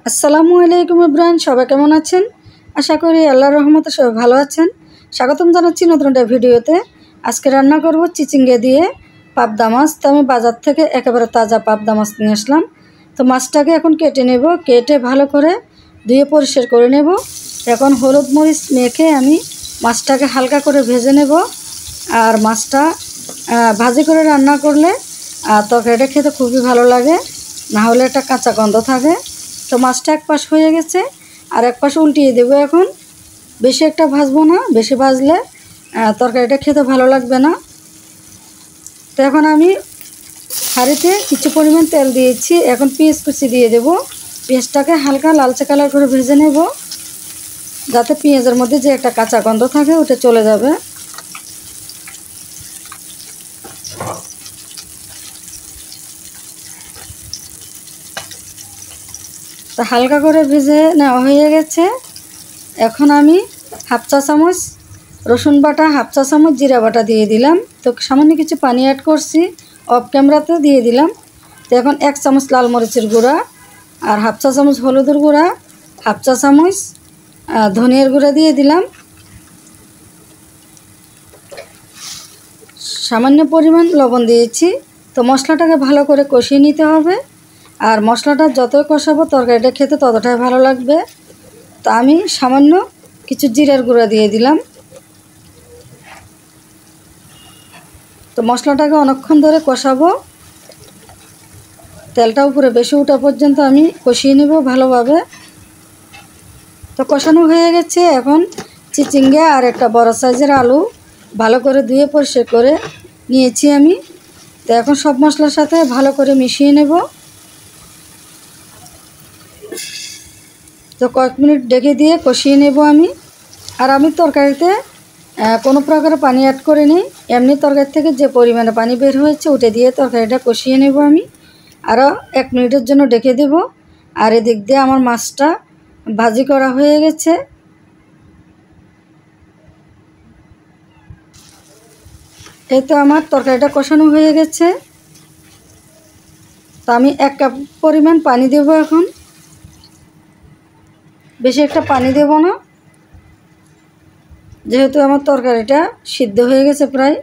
আসসালামু আলাইকুম ইব্রাহিম, সবাই কেমন আছেন? আশা করি আল্লাহর রহমতে সবাই ভালো আছেন। স্বাগতম জানাচ্ছি নতুন একটা ভিডিওতে। আজকে রান্না করব চিচিঙ্গা দিয়ে পাবদা মাছ। তো আমি বাজার থেকে একেবারে তাজা পাবদা মাছ নিয়ে আসলাম। তো মাছটাকে এখন কেটে নেব, কেটে ভালো করে ধুয়ে পরিষ্কার করে নেব। এখন হলুদ মরিচ মেখে আমি মাছটাকে হালকা করে ভেজে নেব। আর মাছটা ভাজি করে রান্না করলে তরকারিটা খেতে খুবই ভালো লাগে, না হলে একটা কাঁচা গন্ধ থাকে। তো মাছটা এক পাশ হয়ে গেছে, আর এক পাশ উল্টিয়ে দেবো। এখন বেশি একটা ভাজবো না, বেশি ভাজলে তরকারিটা খেতে ভালো লাগবে না। তো এখন আমি হাঁড়িতে কিছু পরিমাণ তেল দিয়েছি। এখন পেঁয়াজ কুচি দিয়ে দেবো। পেঁয়াজটাকে হালকা লালচে কালার করে ভেজে নেব, যাতে পেঁয়াজের মধ্যে যে একটা কাঁচা গন্ধ থাকে ওটা চলে যাবে। তো হালকা করে ভেজে নেওয়া হয়ে গেছে। এখন আমি হাফ চা চামচ রসুন বাটা, হাফ চা চামচ জিরা বাটা দিয়ে দিলাম। তো সামান্য কিছু পানি অ্যাড করছি, অফ ক্যামেরাতে দিয়ে দিলাম। তো এখন 1 চামচ লাল মরিচের গুঁড়া, আর হাফ চা চামচ হলুদের গুঁড়া, হাফ চা চামচ ধনিয়ার গুঁড়া দিয়ে দিলাম। সামান্য পরিমাণ লবণ দিয়েছি। তো মশলাটাকে ভালো করে কষিয়ে নিতে হবে, আর মশলাটা যতই কষাবো তরকারিটা খেতে ততটাই ভালো লাগবে। তো আমি সামান্য কিছু জিরার গুঁড়া দিয়ে দিলাম। তো মশলাটাকে অনেকক্ষণ ধরে কষাবো, তেলটা উপরে বেশি ওঠা পর্যন্ত আমি কষিয়ে নেব ভালোভাবে। তো কষানো হয়ে গেছে। এখন চিচিঙ্গা আর একটা বড় সাইজের আলু ভালো করে ধুয়ে পরিষ্কার করে নিয়েছি আমি। তো এখন সব মশলার সাথে ভালো করে মিশিয়ে নেব। তো কয়েক মিনিট ঢেকে দিয়ে কষিয়ে নেব আমি। আর আমি তরকারিতে কোনো প্রকার পানি অ্যাড করিনি, এমনি তরকারি থেকে যে পরিমাণে পানি বের হয়েছে ওটা দিয়ে তরকারিটা কষিয়ে নেব আমি। আরও 1 মিনিটের জন্য ঢেকে দেব। আর এদিক দিয়ে আমার মাছটা ভাজি করা হয়ে গেছে। এই তো আমার তরকারিটা কষানো হয়ে গেছে। তো আমি 1 কাপ পরিমাণ পানি দেব। এখন বেশি একটা পানি দেব না, যেহেতু আমার তরকারিটা সিদ্ধ হয়ে গেছে প্রায়।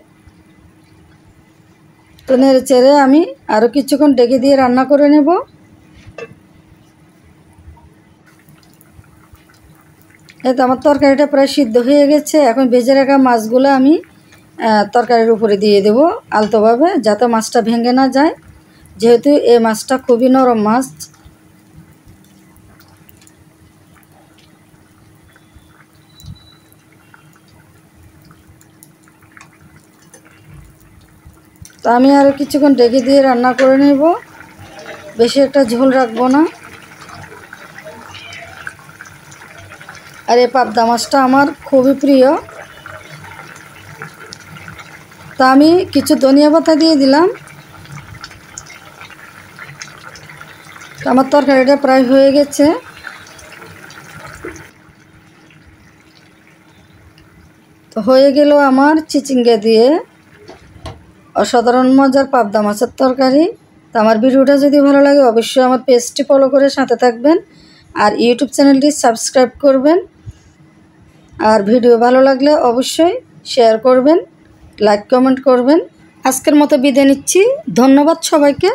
তো নেড়ে চেড়ে আমি আরও কিছুক্ষণ ঢেকে দিয়ে রান্না করে নেব। এই তো আমার তরকারিটা প্রায় সিদ্ধ হয়ে গেছে। এখন ভেজে রাখা মাছগুলো আমি তরকারির উপরে দিয়ে দেব আলতোভাবে, যাতে মাছটা ভেঙে না যায়, যেহেতু এই মাছটা খুবই নরম মাছ। তো আমি আরও কিছুক্ষণ ঢেকে দিয়ে রান্না করে নেব, বেশি একটা ঝোল রাখবো না। আর এই পাবদা মাছটা আমার খুবই প্রিয়। তা আমি কিছু ধনিয়া পাতা দিয়ে দিলাম। আমার তরকারিটা প্রায় হয়ে গেছে। তো হয়ে গেল আমার চিচিঙ্গা দিয়ে অসাধারণ মজার পাবদা মাছের তরকারি। তো আমার ভিডিওটা যদি ভালো লাগে অবশ্যই আমার পেজটি ফলো করে সাথে থাকবেন, আর ইউটিউব চ্যানেলটি সাবস্ক্রাইব করবেন। আর ভিডিও ভালো লাগলে অবশ্যই শেয়ার করবেন, লাইক কমেন্ট করবেন। আজকের মতো বিদায় নিচ্ছি। ধন্যবাদ সবাইকে।